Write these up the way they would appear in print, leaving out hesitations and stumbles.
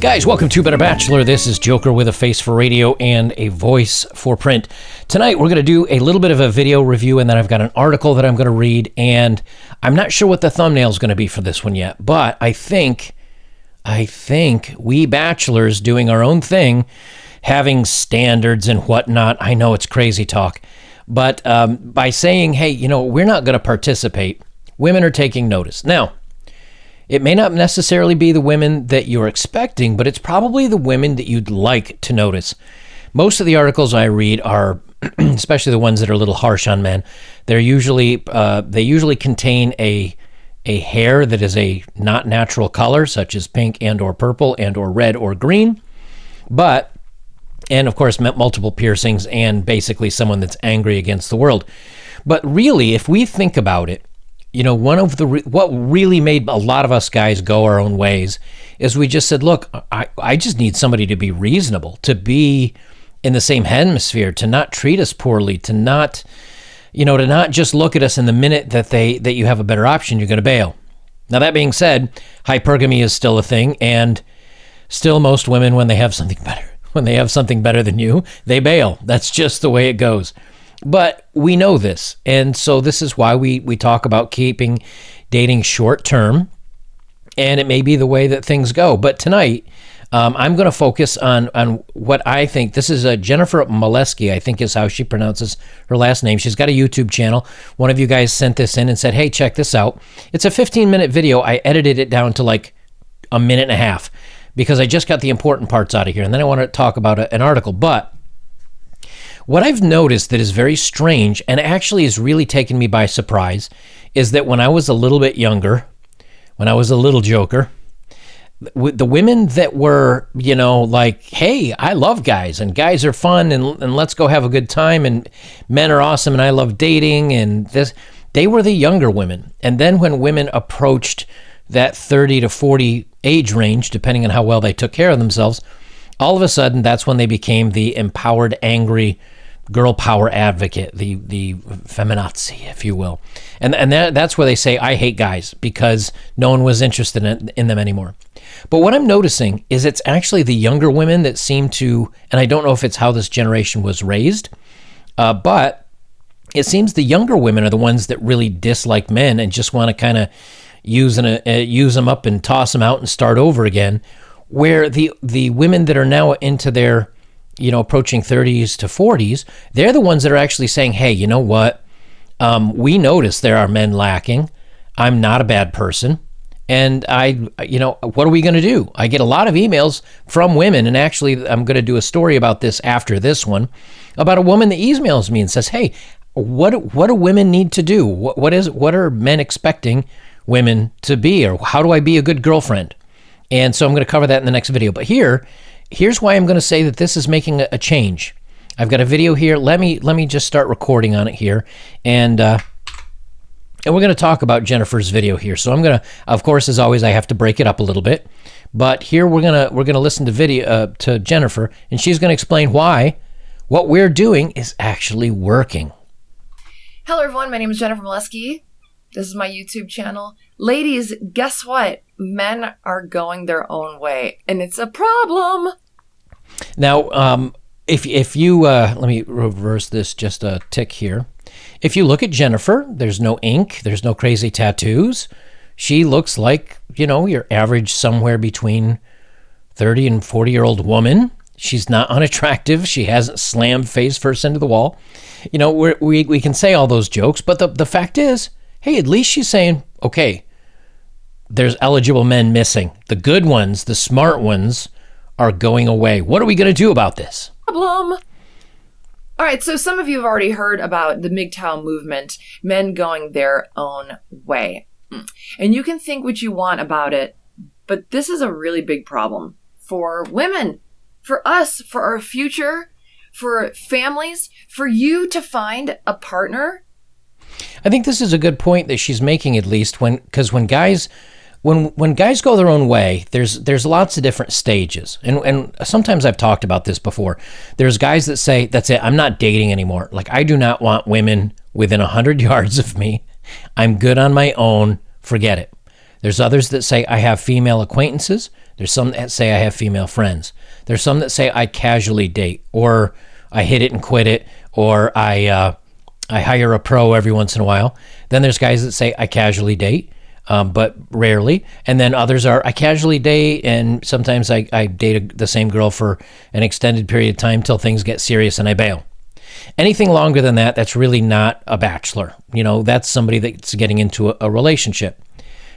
Guys, welcome to Better Bachelor. This is Joker with a face for radio and a voice for print. Tonight, we're going to do a little bit of a video review, and then I've got an article that I'm going to read, and I'm not sure what the thumbnail is going to be for this one yet, but I think we bachelors doing our own thing, having standards and whatnot. I know it's crazy talk, but by saying, hey, you know, we're not going to participate, women are taking notice. Now, it may not necessarily be the women that you're expecting, but it's probably the women that you'd like to notice. Most of the articles I read are, especially the ones that are a little harsh on men, they usually contain a hair that is a not natural color, such as pink and or purple and or red or green, and of course multiple piercings and basically someone that's angry against the world. But really, if we think about it, you know, what really made a lot of us guys go our own ways is we just said, look, I just need somebody to be reasonable, to be in the same hemisphere, to not treat us poorly, to not just look at us in the minute that you have a better option, you're going to bail. Now, that being said, hypergamy is still a thing, and still most women, when they have something better than you, they bail. That's just the way it goes. But we know this, and so this is why we talk about keeping dating short term, and it may be the way that things go. But tonight, I'm going to focus on what I think. This is Jennifer Moleski, I think is how she pronounces her last name. She's got a YouTube channel. One of you guys sent this in and said, hey, check this out. It's a 15-minute video. I edited it down to like a minute and a half because I just got the important parts out of here, and then I want to talk about an article. But what I've noticed that is very strange and actually has really taken me by surprise is that when I was a little bit younger, when I was a little joker, the women that were, you know, like, hey, I love guys and guys are fun and let's go have a good time and men are awesome and I love dating and this, they were the younger women. And then when women approached that 30 to 40 age range, depending on how well they took care of themselves, all of a sudden that's when they became the empowered, angry girl power advocate, the feminazi, if you will. And that's where they say, I hate guys because no one was interested in them anymore. But what I'm noticing is it's actually the younger women that seem to, and I don't know if it's how this generation was raised, but it seems the younger women are the ones that really dislike men and just want to kind of use them up and toss them out and start over again, where the women that are now into their, you know, approaching 30s to 40s, they're the ones that are actually saying, hey, you know what? We notice there are men lacking. I'm not a bad person. And what are we going to do? I get a lot of emails from women, and actually I'm going to do a story about this after this one, about a woman that emails me and says, hey, what do women need to do? What are men expecting women to be? Or how do I be a good girlfriend? And so I'm going to cover that in the next video. But here's why I'm going to say that this is making a change. I've got a video here. Let me just start recording on it here, and we're going to talk about Jennifer's video here. So I'm going to, of course, as always, I have to break it up a little bit. But here we're gonna listen to Jennifer, and she's going to explain why what we're doing is actually working. Hello, everyone. My name is Jennifer Moleski. This is my YouTube channel. Ladies, guess what? Men are going their own way, and it's a problem. Now, if you let me reverse this just a tick here. If you look at Jennifer, there's no ink, there's no crazy tattoos. She looks like, you know, your average somewhere between 30 and 40-year-old woman. She's not unattractive. She hasn't slammed face first into the wall. You know, we can say all those jokes, but the fact is, hey, at least she's saying, okay, there's eligible men missing. The good ones, the smart ones, are going away. What are we going to do about this? Problem. All right, so some of you have already heard about the MGTOW movement, men going their own way. And you can think what you want about it, but this is a really big problem for women, for us, for our future, for families, for you to find a partner. I think this is a good point that she's making, at least, because when guys go their own way, there's lots of different stages. And sometimes I've talked about this before. There's guys that say, that's it, I'm not dating anymore. Like, I do not want women within 100 yards of me. I'm good on my own. Forget it. There's others that say I have female acquaintances. There's some that say I have female friends. There's some that say I casually date, or I hit it and quit it, or I hire a pro every once in a while. Then there's guys that say I casually date, but rarely. And then others are I casually date, and sometimes I date the same girl for an extended period of time till things get serious and I bail. Anything longer than that, that's really not a bachelor. That's somebody that's getting into a relationship.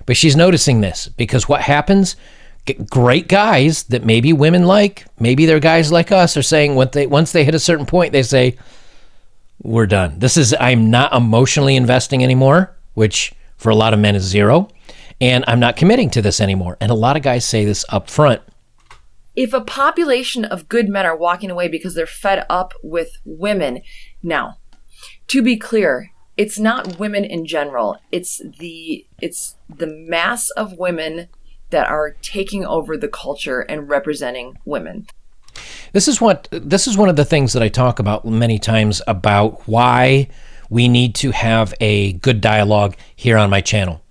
But she's noticing this because what happens, great guys that maybe women like, maybe they're guys like us, are saying once they hit a certain point, they say, we're done. I'm not emotionally investing anymore, which for a lot of men is zero, and I'm not committing to this anymore. And a lot of guys say this up front. If a population of good men are walking away because they're fed up with women, now, to be clear, it's not women in general. It's the mass of women that are taking over the culture and representing women. This is one of the things that I talk about many times about why we need to have a good dialogue here on my channel.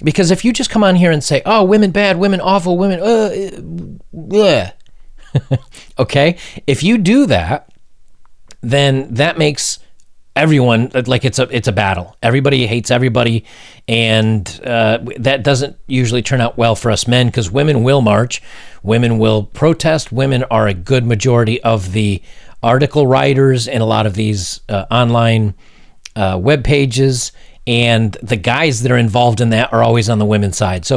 Because if you just come on here and say, oh, women bad, women awful, women, yeah. Okay? If you do that, then that makes everyone like it's a battle. Everybody hates everybody, and that doesn't usually turn out well for us men, because women will march, women will protest. Women are a good majority of the article writers in a lot of these online web pages, and the guys that are involved in that are always on the women's side. So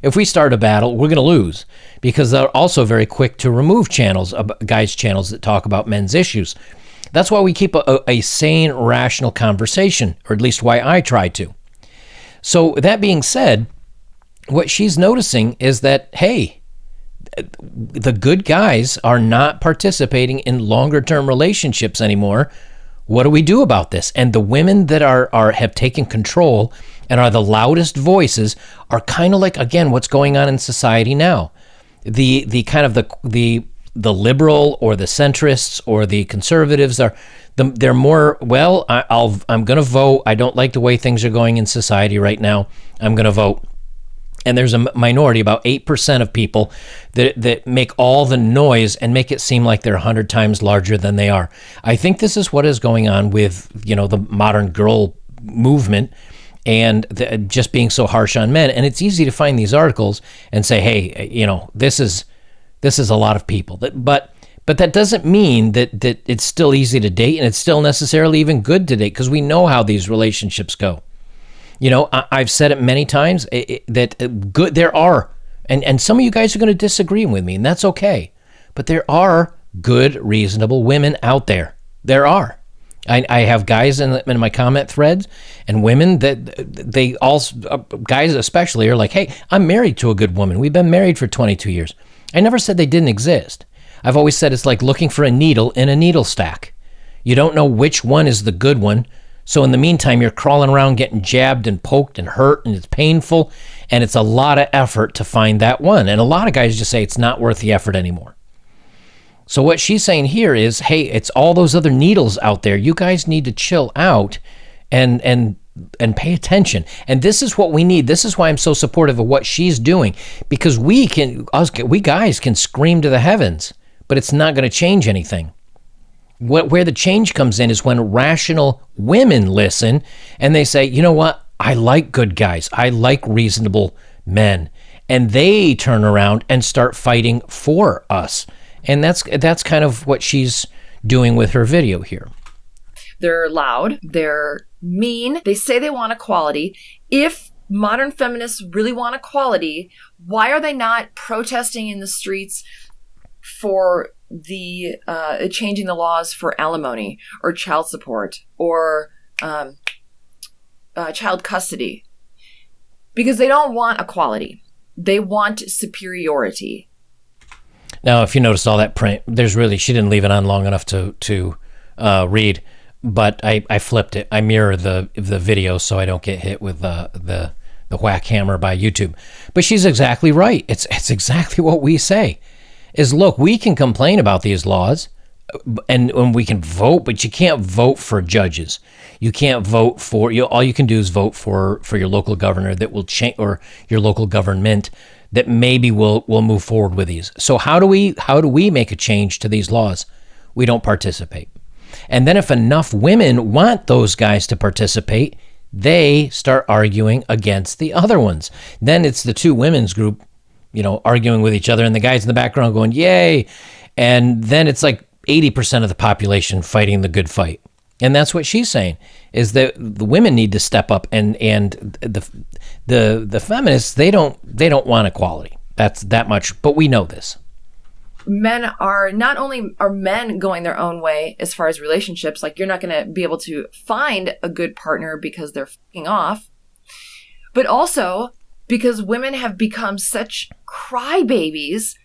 if we start a battle, we're going to lose, because they're also very quick to remove guys' channels that talk about men's issues. That's why we keep a sane, rational conversation, or at least why I try to. So that being said, what she's noticing is that, hey, the good guys are not participating in longer-term relationships anymore. What do we do about this? And the women that have taken control and are the loudest voices are kind of like, again, what's going on in society now. The kind of the liberal or the centrists or the conservatives they're more, well, I'm going to vote. I don't like the way things are going in society right now. I'm going to vote. And there's a minority, about 8% of people that make all the noise and make it seem like they're 100 times larger than they are. I think this is what is going on with, the modern girl movement, and just being so harsh on men. And it's easy to find these articles and say, hey, this is a lot of people. But that doesn't mean that it's still easy to date, and it's still necessarily even good to date, because we know how these relationships go. I've said it many times that good there are, and some of you guys are going to disagree with me, and that's okay. But there are good, reasonable women out there. There are. I have guys in my comment threads and women that they also, guys especially, are like, hey, I'm married to a good woman. We've been married for 22 years. I never said they didn't exist. I've always said it's like looking for a needle in a needle stack. You don't know which one is the good one. So in the meantime, you're crawling around getting jabbed and poked and hurt, and it's painful, and it's a lot of effort to find that one. And a lot of guys just say it's not worth the effort anymore. So what she's saying here is, hey, it's all those other needles out there. You guys need to chill out and pay attention. And this is what we need. This is why I'm so supportive of what she's doing, because we guys can scream to the heavens, but it's not going to change anything. Where the change comes in is when rational women listen and they say, you know what? I like good guys. I like reasonable men. And they turn around and start fighting for us. And that's kind of what she's doing with her video here. They're loud. They're mean. They say they want equality. If modern feminists really want equality, why are they not protesting in the streets for the changing the laws for alimony or child support or child custody? Because they don't want equality. They want superiority. Now, if you noticed all that print, she didn't leave it on long enough to read, but I flipped it. I mirror the video so I don't get hit with the whack hammer by YouTube. But she's exactly right. It's exactly what we say. Is look, we can complain about these laws. and we can vote, but you can't vote for judges. You can't vote for all you can do is vote for your local governor that will change, or your local government that maybe will move forward with these. So how do we make a change to these laws? We don't participate. And then if enough women want those guys to participate, they start arguing against the other ones. Then it's the two women's group, arguing with each other, and the guys in the background going, yay. And then it's like 80% of the population fighting the good fight. And that's what she's saying, is that the women need to step up, and the feminists, they don't want equality. That's that much, but we know this. Men are not only are men going their own way as far as relationships, like you're not going to be able to find a good partner because they're fucking off, but also because women have become such crybabies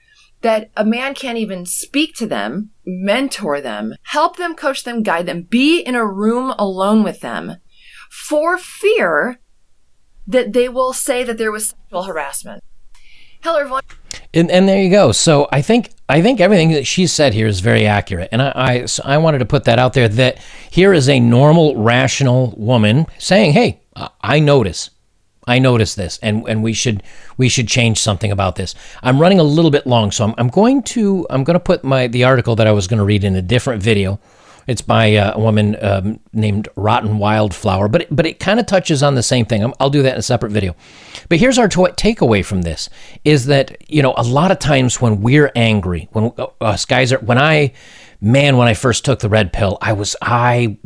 that a man can't even speak to them, mentor them, help them, coach them, guide them, be in a room alone with them for fear that they will say that there was sexual harassment. Hello, everyone. And there you go. So I think everything that she said here is very accurate. And I wanted to put that out there, that here is a normal, rational woman saying, hey, I notice this, and we should change something about this. I'm running a little bit long, so I'm going to put the article that I was going to read in a different video. It's by a woman named Rotten Wildflower, but it kind of touches on the same thing. I'll do that in a separate video. But here's our takeaway from this, is that, a lot of times when we're angry, when us guys are, when I first took the red pill, I was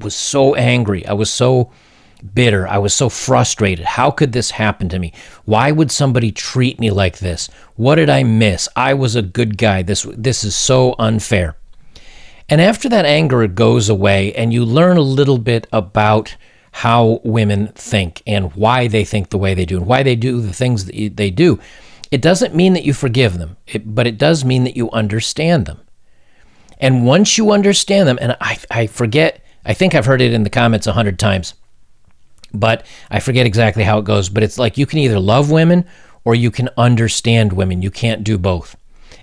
so angry. I was so bitter. I was so frustrated. How could this happen to me? Why would somebody treat me like this? What did I miss? I was a good guy. This is so unfair. And after that anger goes away and you learn a little bit about how women think and why they think the way they do and why they do the things that they do, it doesn't mean that you forgive them, but it does mean that you understand them. And once you understand them, and I forget, I think I've heard it in the comments 100 times, but I forget exactly how it goes, but it's like you can either love women or you can understand women. You can't do both.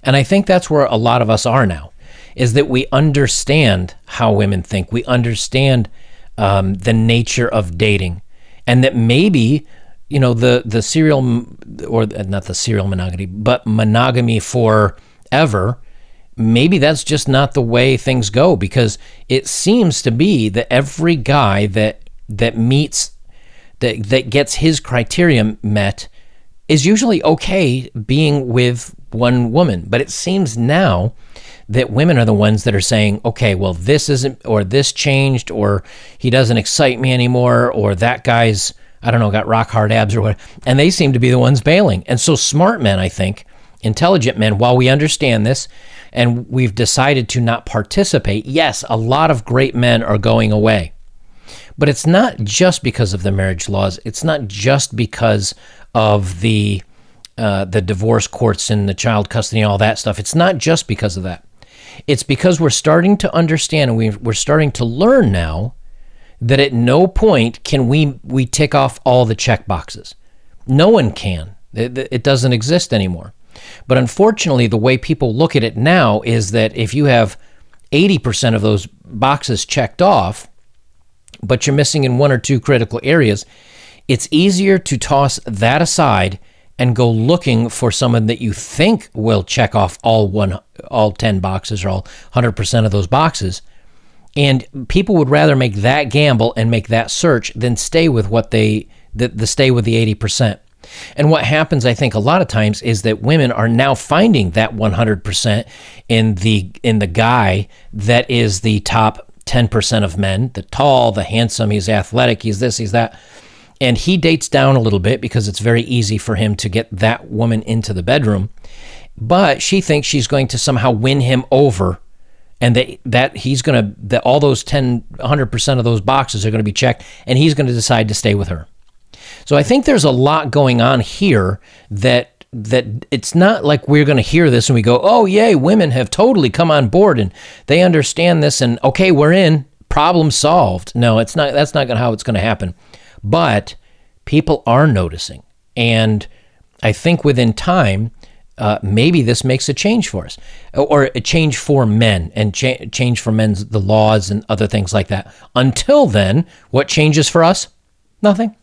And I think that's where a lot of us are now, is that we understand how women think. We understand the nature of dating, and that maybe, the serial, or not the serial monogamy, but monogamy forever, maybe that's just not the way things go, because it seems to be that every guy that gets his criteria met is usually okay being with one woman. But it seems now that women are the ones that are saying, okay, well, this isn't, or this changed, or he doesn't excite me anymore, or that guy's, I don't know, got rock hard abs or what. And they seem to be the ones bailing. And so smart men, I think, intelligent men, while we understand this and we've decided to not participate, yes, a lot of great men are going away. But it's not just because of the marriage laws. It's not just because of the divorce courts and the child custody and all that stuff. It's not just because of that. It's because we're starting to understand, and we're starting to learn now that at no point can we tick off all the check boxes. No one can. It doesn't exist anymore. But unfortunately, the way people look at it now is that if you have 80% of those boxes checked off, but you're missing in one or two critical areas, it's easier to toss that aside and go looking for someone that you think will check off all 10 boxes or all 100% of those boxes. And people would rather make that gamble and make that search than stay with stay with the 80%. And what happens, I think, a lot of times is that women are now finding that 100% in the guy that is the top 10% of men, the tall, the handsome, he's athletic, he's this, he's that. And he dates down a little bit because it's very easy for him to get that woman into the bedroom. But she thinks she's going to somehow win him over, and that all those 100% of those boxes are going to be checked, and he's going to decide to stay with her. So I think there's a lot going on here that it's not like we're going to hear this and we go, oh, yay, women have totally come on board and they understand this and, okay, we're in, problem solved. No, it's not. That's not how it's going to happen. But people are noticing. And I think within time, maybe this makes a change for us, or a change for men, and change for the laws and other things like that. Until then, what changes for us? Nothing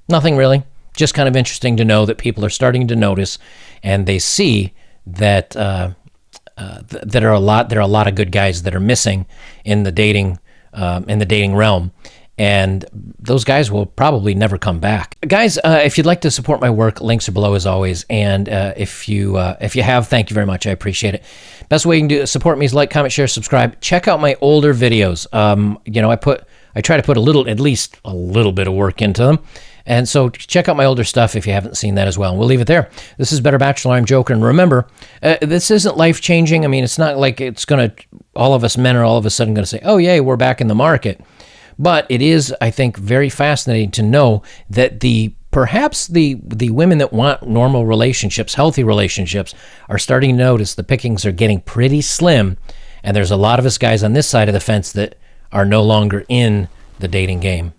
really. Just kind of interesting to know that people are starting to notice, and they see that there are a lot of good guys that are missing in the dating realm. And those guys will probably never come back. Guys, if you'd like to support my work, links are below as always. And if you have, thank you very much. I appreciate it. Best way you can support me is like, comment, share, subscribe. Check out my older videos. I try to put at least a little bit of work into them. And so check out my older stuff if you haven't seen that as well. And we'll leave it there. This is Better Bachelor. I'm Joker. And remember, this isn't life-changing. I mean, it's not like it's going to, all of us men are all of a sudden going to say, oh, yay, we're back in the market. But it is, I think, very fascinating to know that perhaps the women that want normal relationships, healthy relationships, are starting to notice the pickings are getting pretty slim. And there's a lot of us guys on this side of the fence that are no longer in the dating game.